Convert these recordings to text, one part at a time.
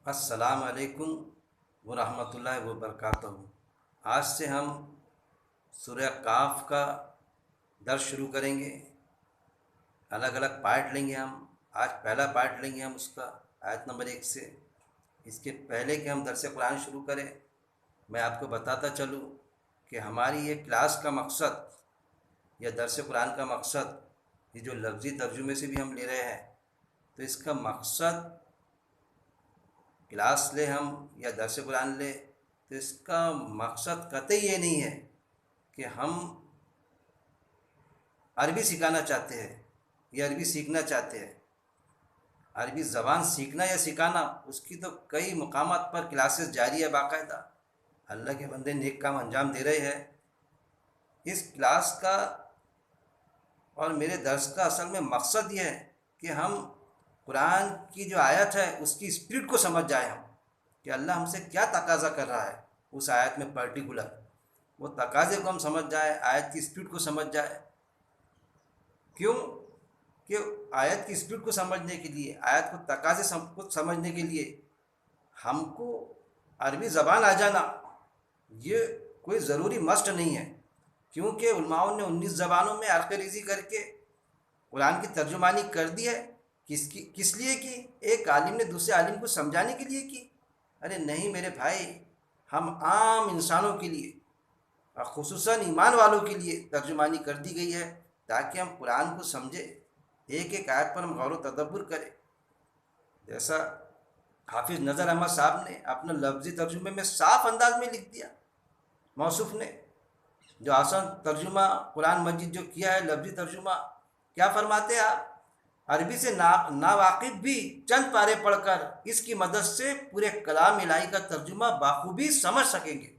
السلام علیکم ورحمۃ اللہ وبرکاتہ۔ آج سے ہم سورہ کاف کا درس شروع کریں گے۔ الگ الگ پارٹ لیں گے ہم۔ آج پہلا پارٹ لیں گے ہم اس کا آیت نمبر 1 سے۔ اس کے پہلے کہ ہم درس قرآن شروع کریں، میں آپ کو بتاتا چلوں کہ ہماری یہ کلاس کا مقصد یا درس قرآن کا مقصد، یہ جو لفظی ترجمے سے بھی ہم لے رہے ہیں، تو اس کا مقصد کلاس لے ہم یا درس قرآن لے، تو اس کا مقصد قطعی یہ نہیں ہے کہ ہم عربی سکھانا چاہتے ہیں یا عربی سیکھنا چاہتے ہیں۔ عربی زبان سیکھنا یا سکھانا، اس کی تو کئی مقامات پر کلاسز جاری ہے باقاعدہ۔ اللہ کے بندے نیک کام انجام دے رہے ہیں۔ اس کلاس کا اور میرے درس کا اصل میں مقصد یہ ہے کہ ہم قرآن کی جو آیت ہے اس کی اسپرٹ کو سمجھ جائیں ہم، کہ اللہ ہم سے کیا تقاضا کر رہا ہے اس آیت میں پرٹیکولر، وہ تقاضے کو ہم سمجھ جائیں، آیت کی اسپرٹ کو سمجھ جائیں۔ کیوں کہ آیت کی اسپرٹ کو سمجھنے کے لیے، آیت کو تقاضے کو سمجھنے کے لیے ہم کو عربی زبان آ جانا یہ کوئی ضروری مسٹ نہیں ہے، کیونکہ علماؤں نے 19 زبانوں میں عرق ریزی کر کے قرآن کی ترجمانی کر دی ہے۔ کس لیے کی؟ ایک عالم نے دوسرے عالم کو سمجھانے کے لیے کی؟ ارے نہیں میرے بھائی، ہم عام انسانوں کے لیے اور خصوصاً ایمان والوں کے لیے ترجمانی کر دی گئی ہے، تاکہ ہم قرآن کو سمجھے، ایک ایک آیت پر ہم غور و تدبر کریں۔ جیسا حافظ نظر احمد صاحب نے اپنا لفظی ترجمے میں صاف انداز میں لکھ دیا، موصوف نے جو آسان ترجمہ قرآن مجید جو کیا ہے لفظی ترجمہ، کیا فرماتے ہیں آپ؟ عربی سے ناواقف بھی چند پارے پڑھ کر اس کی مدد سے پورے کلام الہی کا ترجمہ بخوبی سمجھ سکیں گے،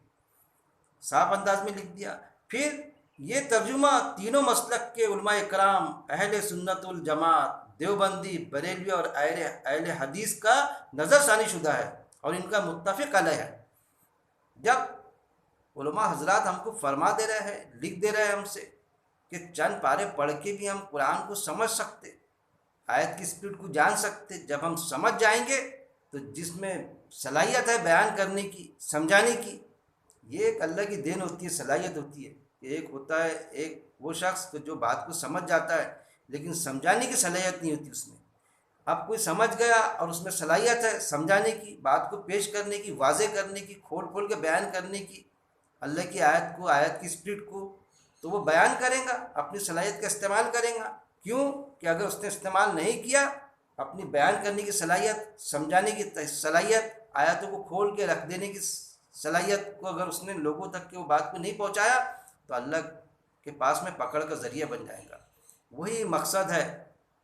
صاف انداز میں لکھ دیا۔ پھر یہ ترجمہ تینوں مسلک کے علماء اکرام، اہل سنت والجماعت، دیوبندی، بریلوی اور اہل حدیث کا نظر ثانی شدہ ہے اور ان کا متفق علیہ ہے۔ جب علماء حضرات ہم کو فرما دے رہے ہیں، لکھ دے رہے ہیں ہم سے کہ چند پارے پڑھ کے بھی ہم قرآن کو سمجھ سکتے، آیت کی اسپرٹ کو جان سکتے، جب ہم سمجھ جائیں گے تو جس میں صلاحیت ہے بیان کرنے کی، سمجھانے کی، یہ ایک اللہ کی دین ہوتی ہے، صلاحیت ہوتی ہے کہ ایک ہوتا ہے ایک وہ شخص جو بات کو سمجھ جاتا ہے لیکن سمجھانے کی صلاحیت نہیں ہوتی اس میں۔ اب کوئی سمجھ گیا اور اس میں صلاحیت ہے سمجھانے کی، بات کو پیش کرنے کی، واضح کرنے کی، کھول کھول کے بیان کرنے کی، اللہ کی آیت کو، آیت کی اسپرٹ کو، تو وہ بیان کرے گا، اپنی صلاحیت کا استعمال کرے گا۔ کیوں کہ اگر اس نے استعمال نہیں کیا اپنی بیان کرنے کی صلاحیت، سمجھانے کی صلاحیت، آیاتوں کو کھول کے رکھ دینے کی صلاحیت کو اگر اس نے لوگوں تک کہ وہ بات کو نہیں پہنچایا تو اللہ کے پاس میں پکڑ کا ذریعہ بن جائے گا۔ وہی مقصد ہے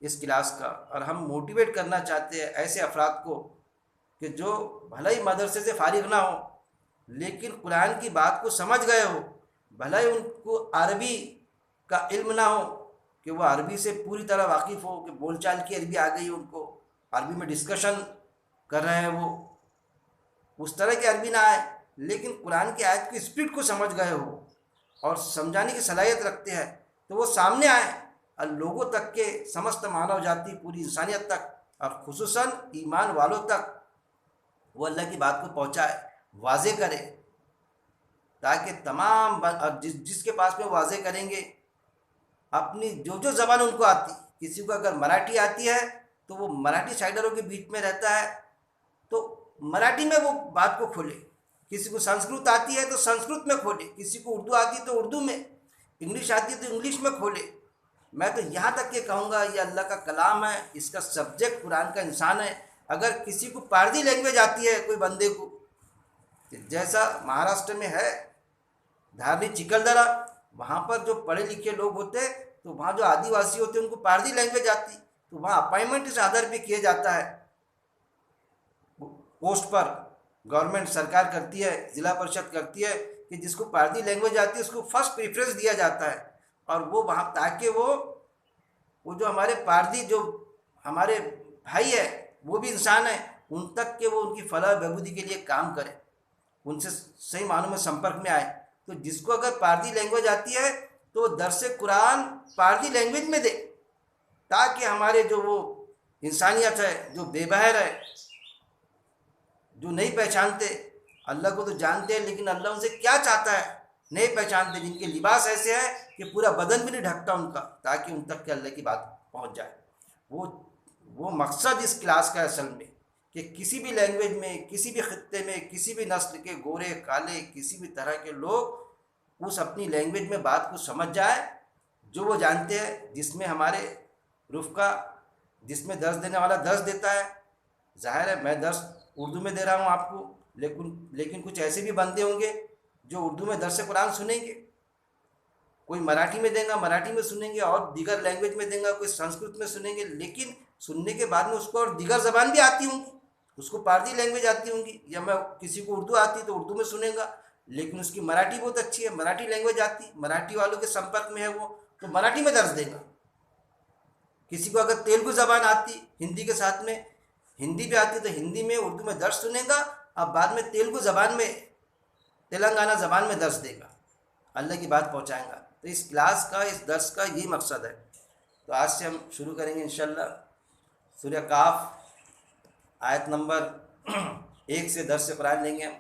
اس کلاس کا، اور ہم موٹیویٹ کرنا چاہتے ہیں ایسے افراد کو کہ جو بھلا ہی مدرسے سے فارغ نہ ہو لیکن قرآن کی بات کو سمجھ گئے ہو، بھلا ہی ان کو عربی کا علم نہ ہو کہ وہ عربی سے پوری طرح واقف ہو، کہ بول چال کی عربی آ گئی ان کو، عربی میں ڈسکشن کر رہے ہیں وہ، اس طرح کی عربی نہ آئے لیکن قرآن کی آیت کی اسپرٹ کو سمجھ گئے ہو اور سمجھانے کی صلاحیت رکھتے ہیں، تو وہ سامنے آئے اور لوگوں تک کے سمست مانو جاتی پوری انسانیت تک اور خصوصاً ایمان والوں تک وہ اللہ کی بات کو پہنچائے، واضح کرے، تاکہ تمام جس کے پاس میں واضح کریں گے اپنی جو زبان ان کو آتی، کسی کو اگر مراٹھی آتی ہے تو وہ مراٹھی سائڈروں کے بیچ میں رہتا ہے تو مراٹھی میں وہ بات کو کھولے، کسی کو سنسکرت آتی ہے تو سنسکرت میں کھولے، کسی کو اردو آتی ہے تو اردو میں، انگلش آتی ہے تو انگلش میں کھولے۔ میں تو یہاں تک یہ کہوں گا یہ اللہ کا کلام ہے، اس کا سبجیکٹ قرآن کا انسان ہے۔ اگر کسی کو پاردی لینگویج آتی ہے کوئی بندے کو، جیسا مہاراشٹر میں ہے دھارنی چکلدرا، وہاں پر جو پڑھے لکھے لوگ ہوتے تو وہاں جو آدی واسی ہوتے ان کو پاردی لینگویج آتی تو وہاں اپائنٹمنٹ اس آدھار پہ کیا جاتا ہے، پوسٹ پر گورنمنٹ سرکار کرتی ہے، ضلع پریشد کرتی ہے کہ جس کو پاردی لینگویج آتی ہے اس کو فرسٹ پریفرنس دیا جاتا ہے، اور وہ وہاں تاکہ وہ جو ہمارے پاردی جو ہمارے بھائی ہے وہ بھی انسان ہے، ان تک کہ وہ ان کی فلاح بہبودی کے لیے کام کرے، ان سے صحیح معنوں میں سمپرک میں آئے۔ تو جس کو اگر پاردی لینگویج آتی ہے تو وہ درس قرآن پاردی لینگویج میں دے، تاکہ ہمارے جو وہ انسانیت ہے جو بے بہر ہے جو نہیں پہچانتے اللہ کو، تو جانتے ہیں لیکن اللہ ان سے کیا چاہتا ہے نہیں پہچانتے، جن کے لباس ایسے ہے کہ پورا بدن بھی نہیں ڈھکتا ان کا، تاکہ ان تک کہ اللہ کی بات پہنچ جائے۔ وہ وہ مقصد اس کلاس کا اصل میں، کہ کسی بھی لینگویج میں، کسی بھی خطے میں، کسی بھی نسل کے، گورے کالے، کسی بھی طرح کے لوگ اس اپنی لینگویج میں بات کو سمجھ جائے جو وہ جانتے ہیں، جس میں ہمارے رفقا، جس میں درس دینے والا درس دیتا ہے۔ ظاہر ہے میں درس اردو میں دے رہا ہوں آپ کو، لیکن کچھ ایسے بھی بندے ہوں گے جو اردو میں درس قرآن سنیں گے، کوئی مراٹھی میں دیں گا مراٹھی میں سنیں گے، اور دیگر لینگویج میں دیں گا، کوئی سنسکرت میں سنیں گے، لیکن سننے کے بعد میں اس کو اور دیگر زبان بھی آتی ہوں گی، اس کو پارسی لینگویج آتی ہوں گی، یا میں کسی کو اردو آتی تو اردو میں سنیں گا، لیکن اس کی مراٹھی بہت اچھی ہے، مراٹھی لینگویج آتی، مراٹھی والوں کے سمپرک میں ہے وہ، تو مراٹھی میں درس دے گا۔ کسی کو اگر تیلگو زبان آتی ہندی کے ساتھ میں، ہندی بھی آتی تو ہندی میں اردو میں درس سنے گا، اب بعد میں تیلگو زبان میں، تلنگانہ زبان میں درس دے گا، اللہ کی بات پہنچائیں گا۔ تو اس کلاس کا، اس درس کا یہی مقصد ہے۔ تو آج سے ہم شروع کریں گے انشاءاللہ سورہ کاف آیت نمبر 1 سے درس قرآن لیں گے ہم۔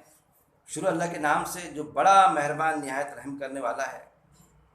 شروع اللہ کے نام سے جو بڑا مہربان نہایت رحم کرنے والا ہے۔